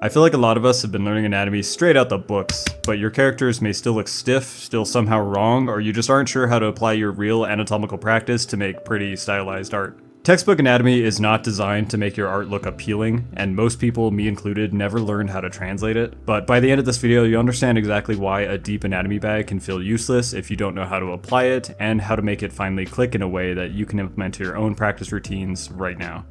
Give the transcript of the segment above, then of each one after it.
I feel like a lot of us have been learning anatomy straight out the books, but your characters may still look stiff, still somehow wrong, or you just aren't sure how to apply your real anatomical practice to make pretty stylized art. Textbook anatomy is not designed to make your art look appealing, and most people, me included, never learned how to translate it. But by the end of this video, you'll understand exactly why a deep anatomy bag can feel useless if you don't know how to apply it, and how to make it finally click in a way that you can implement to your own practice routines right now.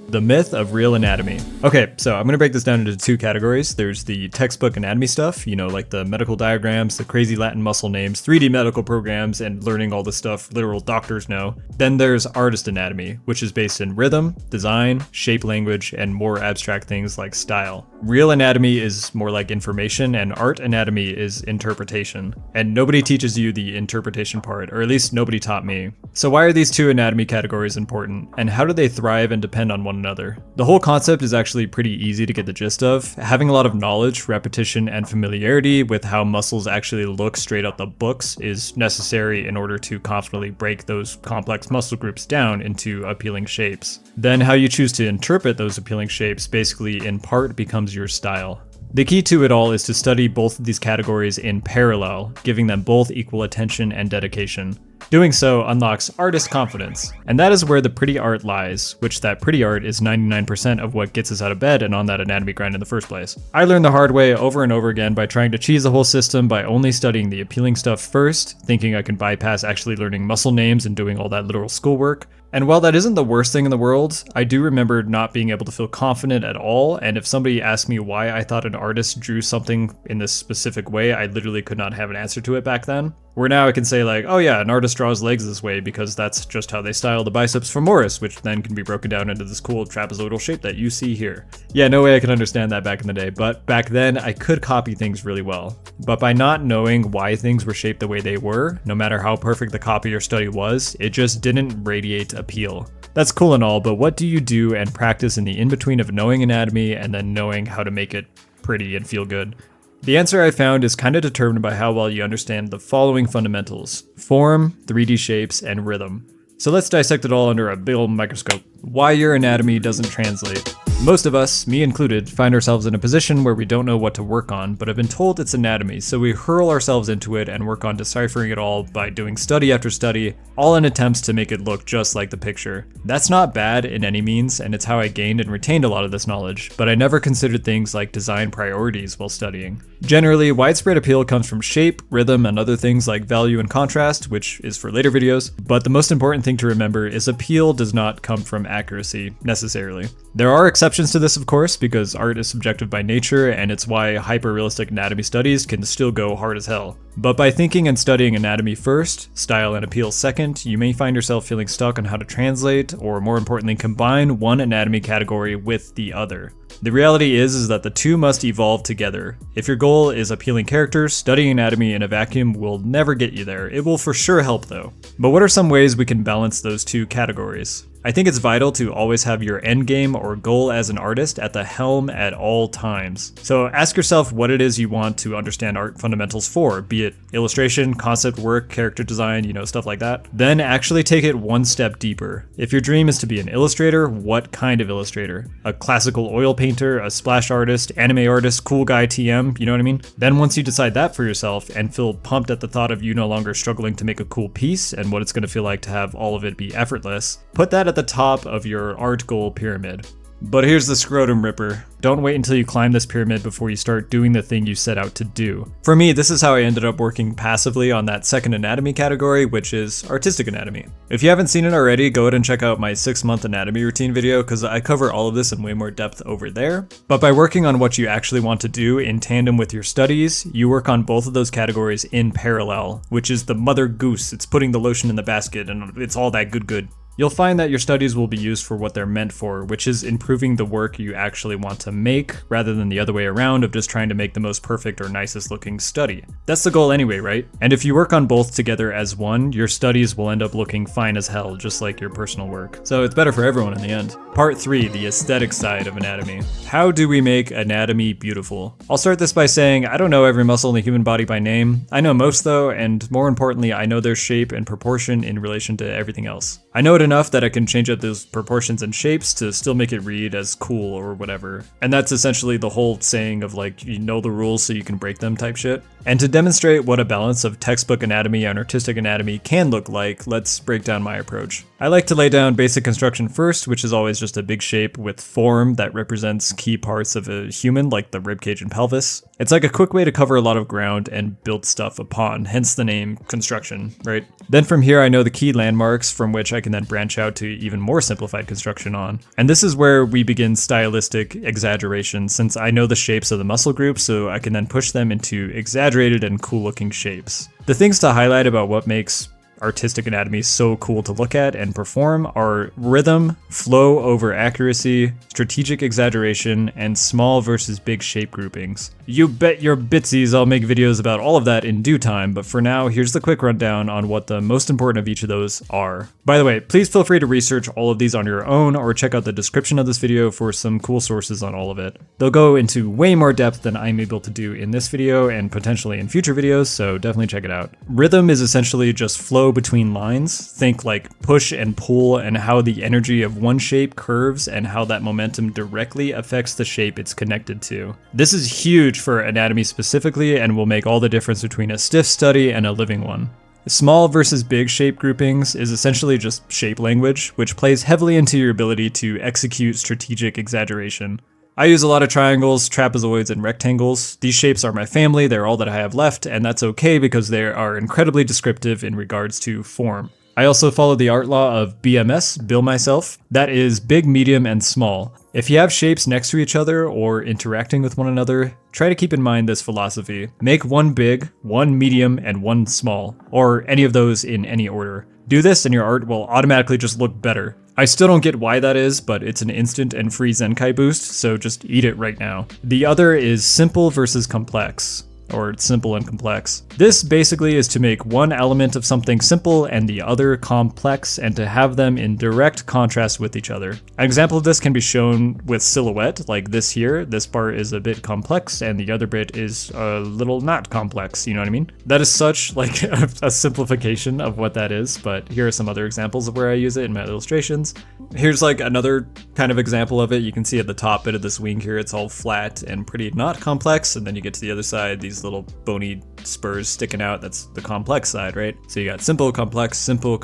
The myth of real anatomy. Okay, so I'm gonna break this down into two categories. There's the textbook anatomy stuff, you know, like the medical diagrams, the crazy Latin muscle names, 3D medical programs, and learning all the stuff literal doctors know. Then there's artist anatomy, which is based in rhythm, design, shape language, and more abstract things like style. Real anatomy is more like information, and art anatomy is interpretation. And nobody teaches you the interpretation part, or at least nobody taught me. So why are these two anatomy categories important, and how do they thrive and depend on one another? The whole concept is actually pretty easy to get the gist of. Having a lot of knowledge, repetition, and familiarity with how muscles actually look straight out the books is necessary in order to confidently break those complex muscle groups down into appealing shapes. Then how you choose to interpret those appealing shapes basically in part becomes your style. The key to it all is to study both of these categories in parallel, giving them both equal attention and dedication. Doing so unlocks artist confidence, and that is where the pretty art lies, which that pretty art is 99% of what gets us out of bed and on that anatomy grind in the first place. I learned the hard way over and over again by trying to cheese the whole system by only studying the appealing stuff first, thinking I can bypass actually learning muscle names and doing all that literal schoolwork. And while that isn't the worst thing in the world, I do remember not being able to feel confident at all, and if somebody asked me why I thought an artist drew something in this specific way, I literally could not have an answer to it back then. Where now I can say like, oh yeah, an artist draws legs this way because that's just how they style the biceps femoris, which then can be broken down into this cool trapezoidal shape that you see here. Yeah, no way I could understand that back in the day, but back then I could copy things really well. But by not knowing why things were shaped the way they were, no matter how perfect the copy or study was, it just didn't radiate appeal. That's cool and all, but what do you do and practice in the in-between of knowing anatomy and then knowing how to make it pretty and feel good? The answer I found is kind of determined by how well you understand the following fundamentals: form, 3D shapes, and rhythm. So let's dissect it all under a big old microscope. Why your anatomy doesn't translate. Most of us, me included, find ourselves in a position where we don't know what to work on, but have been told it's anatomy, so we hurl ourselves into it and work on deciphering it all by doing study after study, all in attempts to make it look just like the picture. That's not bad in any means, and it's how I gained and retained a lot of this knowledge, but I never considered things like design priorities while studying. Generally, widespread appeal comes from shape, rhythm, and other things like value and contrast, which is for later videos, but the most important thing to remember is appeal does not come from accuracy, necessarily. There are exceptions to this, of course, because art is subjective by nature, and it's why hyper-realistic anatomy studies can still go hard as hell. But by thinking and studying anatomy first, style and appeal second, you may find yourself feeling stuck on how to translate, or more importantly, combine one anatomy category with the other. The reality is that the two must evolve together. If your goal is appealing characters, studying anatomy in a vacuum will never get you there. It will for sure help though. But what are some ways we can balance those two categories? I think it's vital to always have your end game or goal as an artist at the helm at all times. So ask yourself what it is you want to understand art fundamentals for, be it illustration, concept work, character design, stuff like that. Then actually take it one step deeper. If your dream is to be an illustrator, what kind of illustrator? A classical oil painter, a splash artist, anime artist, cool guy TM, you know what I mean? Then once you decide that for yourself and feel pumped at the thought of you no longer struggling to make a cool piece and what it's going to feel like to have all of it be effortless, put that at the top of your art goal pyramid. But here's the scrotum ripper. Don't wait until you climb this pyramid before you start doing the thing you set out to do. For me, this is how I ended up working passively on that second anatomy category, which is artistic anatomy. If you haven't seen it already, go ahead and check out my 6-month anatomy routine video because I cover all of this in way more depth over there. But by working on what you actually want to do in tandem with your studies, you work on both of those categories in parallel, which is the mother goose. It's putting the lotion in the basket and it's all that good. You'll find that your studies will be used for what they're meant for, which is improving the work you actually want to make, rather than the other way around of just trying to make the most perfect or nicest looking study. That's the goal anyway, right? And if you work on both together as one, your studies will end up looking fine as hell, just like your personal work. So it's better for everyone in the end. Part 3, the aesthetic side of anatomy. How do we make anatomy beautiful? I'll start this by saying I don't know every muscle in the human body by name. I know most though, and more importantly, I know their shape and proportion in relation to everything else. I know it enough that I can change up those proportions and shapes to still make it read as cool or whatever. And that's essentially the whole saying of like, you know the rules so you can break them type shit. And to demonstrate what a balance of textbook anatomy and artistic anatomy can look like, let's break down my approach. I like to lay down basic construction first, which is always just a big shape with form that represents key parts of a human, like the ribcage and pelvis. It's like a quick way to cover a lot of ground and build stuff upon, hence the name construction, right? Then from here I know the key landmarks from which I can then branch out to even more simplified construction on. And this is where we begin stylistic exaggeration, since I know the shapes of the muscle groups, so I can then push them into exaggerated and cool looking shapes. The things to highlight about what makes artistic anatomy so cool to look at and perform are rhythm, flow over accuracy, strategic exaggeration, and small versus big shape groupings. You bet your bitsies I'll make videos about all of that in due time, but for now, here's the quick rundown on what the most important of each of those are. By the way, please feel free to research all of these on your own or check out the description of this video for some cool sources on all of it. They'll go into way more depth than I'm able to do in this video and potentially in future videos, so definitely check it out. Rhythm is essentially just flow between lines. Think like push and pull and how the energy of one shape curves and how that momentum directly affects the shape it's connected to. This is huge for anatomy specifically and will make all the difference between a stiff study and a living one. Small versus big shape groupings is essentially just shape language, which plays heavily into your ability to execute strategic exaggeration. I use a lot of triangles, trapezoids, and rectangles. These shapes are my family, they're all that I have left, and that's okay because they are incredibly descriptive in regards to form. I also follow the art law of BMS, Bill Myself. That is big, medium, and small. If you have shapes next to each other or interacting with one another, try to keep in mind this philosophy. Make one big, one medium, and one small, or any of those in any order. Do this and your art will automatically just look better. I still don't get why that is, but it's an instant and free Zenkai boost, so just eat it right now. The other is simple versus complex, or simple and complex. This basically is to make one element of something simple and the other complex, and to have them in direct contrast with each other. An example of this can be shown with silhouette, like this here. This part is a bit complex and the other bit is a little not complex, you know what I mean? That is such like a simplification of what that is, but here are some other examples of where I use it in my illustrations. Here's like another kind of example of it. You can see at the top bit of this wing here, it's all flat and pretty not complex, and then you get to the other side, these little bony spurs sticking out. That's the complex side, right? So you got simple, complex, even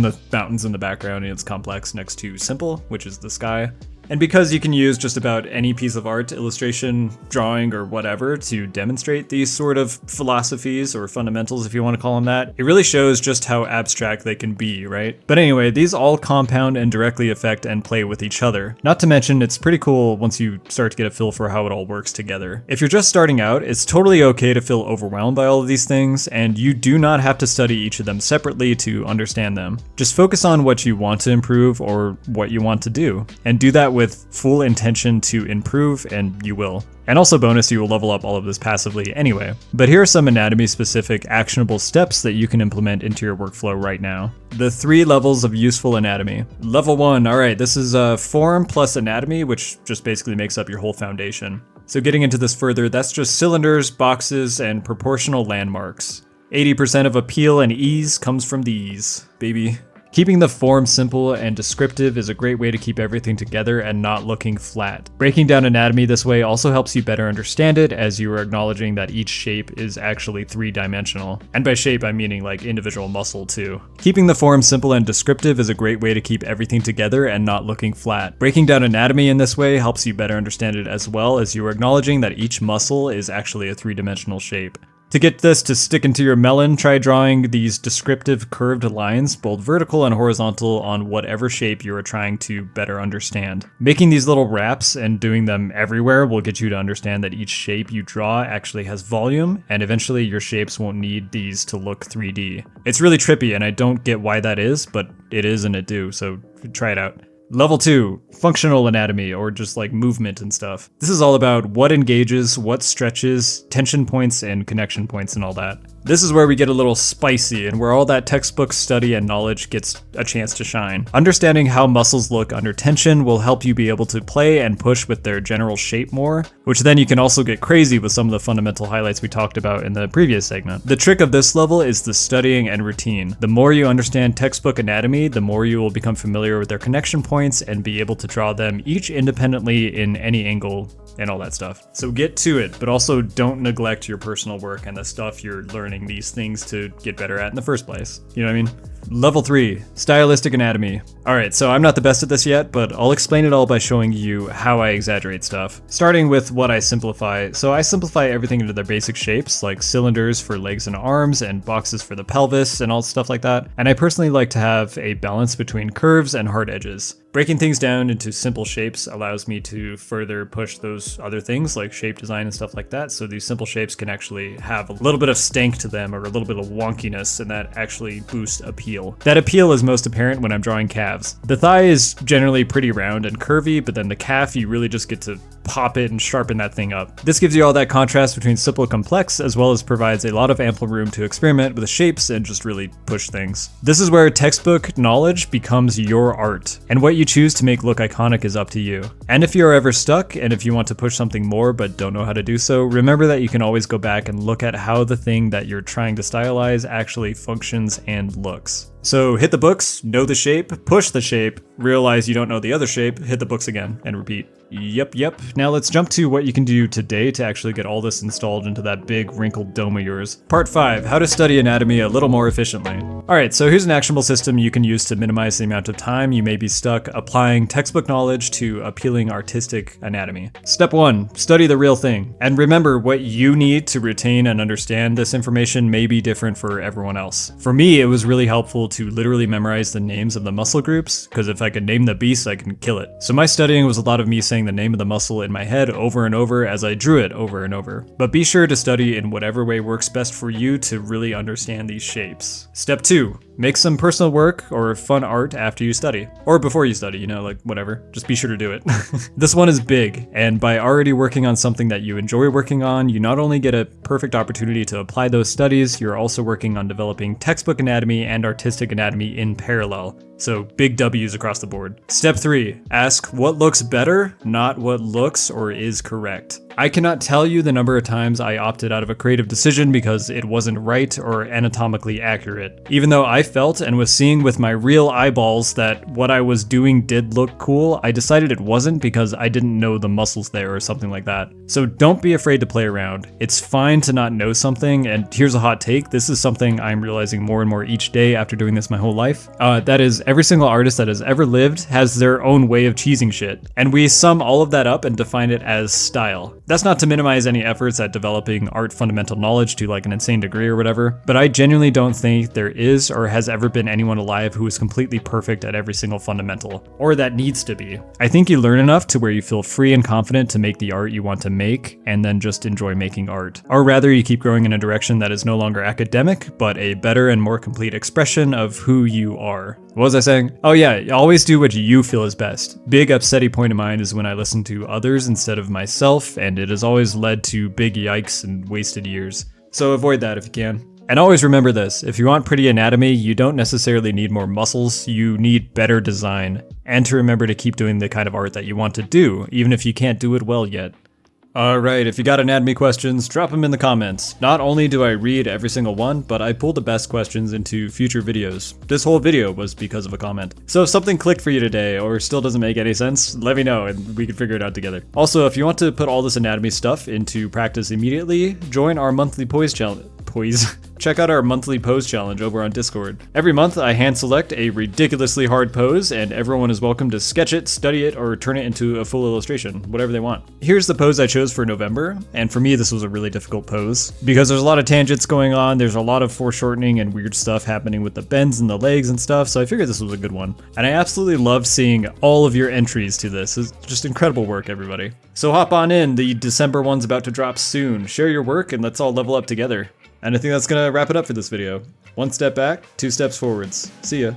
the mountains in the background, it's complex next to simple, which is the sky. And because you can use just about any piece of art, illustration, drawing, or whatever to demonstrate these sort of philosophies or fundamentals, if you want to call them that, it really shows just how abstract they can be, right? But anyway, these all compound and directly affect and play with each other. Not to mention, it's pretty cool once you start to get a feel for how it all works together. If you're just starting out, it's totally okay to feel overwhelmed by all of these things, and you do not have to study each of them separately to understand them. Just focus on what you want to improve or what you want to do, and do that with full intention to improve, and you will. And also bonus, you will level up all of this passively anyway. But here are some anatomy-specific actionable steps that you can implement into your workflow right now. The 3 levels of useful anatomy. Level 1, alright, this is form plus anatomy, which just basically makes up your whole foundation. So getting into this further, that's just cylinders, boxes, and proportional landmarks. 80% of appeal and ease comes from these, baby. Keeping the form simple and descriptive is a great way to keep everything together and not looking flat. Breaking down anatomy this way also helps you better understand it, as you are acknowledging that each shape is actually 3-dimensional. And by shape, I'm meaning like individual muscle too. Keeping the form simple and descriptive is a great way to keep everything together and not looking flat. Breaking down anatomy in this way helps you better understand it, as well as you are acknowledging that each muscle is actually a 3-dimensional shape. To get this to stick into your melon, try drawing these descriptive curved lines, both vertical and horizontal, on whatever shape you are trying to better understand. Making these little wraps and doing them everywhere will get you to understand that each shape you draw actually has volume, and eventually your shapes won't need these to look 3D. It's really trippy, and I don't get why that is, but it is and it do, so try it out. Level 2, functional anatomy, or just like movement and stuff. This is all about what engages, what stretches, tension points, and connection points and all that. This is where we get a little spicy and where all that textbook study and knowledge gets a chance to shine. Understanding how muscles look under tension will help you be able to play and push with their general shape more, which then you can also get crazy with some of the fundamental highlights we talked about in the previous segment. The trick of this level is the studying and routine. The more you understand textbook anatomy, the more you will become familiar with their connection points and be able to draw them each independently in any angle and all that stuff. So get to it, but also don't neglect your personal work and the stuff you're learning these things to get better at in the first place. You know what I mean? Level 3, stylistic anatomy. Alright, so I'm not the best at this yet, but I'll explain it all by showing you how I exaggerate stuff. Starting with what I simplify. So I simplify everything into their basic shapes, like cylinders for legs and arms, and boxes for the pelvis, and all stuff like that. And I personally like to have a balance between curves and hard edges. Breaking things down into simple shapes allows me to further push those other things like shape design and stuff like that, so these simple shapes can actually have a little bit of stank to them or a little bit of wonkiness, and that actually boosts appeal. That appeal is most apparent when I'm drawing calves. The thigh is generally pretty round and curvy, but then the calf, you really just get to pop it and sharpen that thing up. This gives you all that contrast between simple and complex, as well as provides a lot of ample room to experiment with the shapes and just really push things. This is where textbook knowledge becomes your art, and what you choose to make look iconic is up to you. And if you're ever stuck, and if you want to push something more but don't know how to do so, remember that you can always go back and look at how the thing that you're trying to stylize actually functions and looks. So hit the books, know the shape, push the shape, realize you don't know the other shape, hit the books again, and repeat. Yep. Now let's jump to what you can do today to actually get all this installed into that big wrinkled dome of yours. Part 5, how to study anatomy a little more efficiently. Alright, so here's an actionable system you can use to minimize the amount of time you may be stuck applying textbook knowledge to appealing artistic anatomy. Step 1, study the real thing. And remember, what you need to retain and understand this information may be different for everyone else. For me, it was really helpful to literally memorize the names of the muscle groups, because if I could name the beast, I can kill it. So my studying was a lot of me saying the name of the muscle in my head over and over as I drew it over and over. But be sure to study in whatever way works best for you to really understand these shapes. Step 2, make some personal work or fun art after you study. Or before you study, you know, like whatever. Just be sure to do it. This one is big, and by already working on something that you enjoy working on, you not only get a perfect opportunity to apply those studies, you're also working on developing textbook anatomy and artistic anatomy in parallel. So big W's across the board. Step 3, ask what looks better, not what looks or is correct. I cannot tell you the number of times I opted out of a creative decision because it wasn't right or anatomically accurate. Even though I felt and was seeing with my real eyeballs that what I was doing did look cool, I decided it wasn't because I didn't know the muscles there or something like that. So don't be afraid to play around. It's fine to not know something, and here's a hot take, this is something I'm realizing more and more each day after doing this my whole life. That is, every single artist that has ever lived has their own way of cheesing shit, and we sum all of that up and define it as style. That's not to minimize any efforts at developing art fundamental knowledge to like an insane degree or whatever, but I genuinely don't think there is or has ever been anyone alive who is completely perfect at every single fundamental, or that needs to be. I think you learn enough to where you feel free and confident to make the art you want to make, and then just enjoy making art. Or rather, you keep growing in a direction that is no longer academic, but a better and more complete expression of who you are. What was I saying? Oh yeah, always do what you feel is best. Big upsetty point of mine is when I listen to others instead of myself, and it has always led to big yikes and wasted years. So avoid that if you can. And always remember this, if you want pretty anatomy, you don't necessarily need more muscles, you need better design. And to remember to keep doing the kind of art that you want to do, even if you can't do it well yet. Alright, if you got anatomy questions, drop them in the comments. Not only do I read every single one, but I pull the best questions into future videos. This whole video was because of a comment. So if something clicked for you today, or still doesn't make any sense, let me know and we can figure it out together. Also, if you want to put all this anatomy stuff into practice immediately, join our monthly poise challenge. Check out our monthly pose challenge over on Discord. Every month I hand select a ridiculously hard pose, and everyone is welcome to sketch it, study it, or turn it into a full illustration, whatever they want. Here's the pose I chose for November, and for me this was a really difficult pose, because there's a lot of tangents going on, there's a lot of foreshortening and weird stuff happening with the bends in the legs and stuff, so I figured this was a good one. And I absolutely loved seeing all of your entries to this. It's just incredible work, everybody. So hop on in, the December one's about to drop soon. Share your work and let's all level up together. And I think that's gonna wrap it up for this video. One step back, 2 steps forwards. See ya.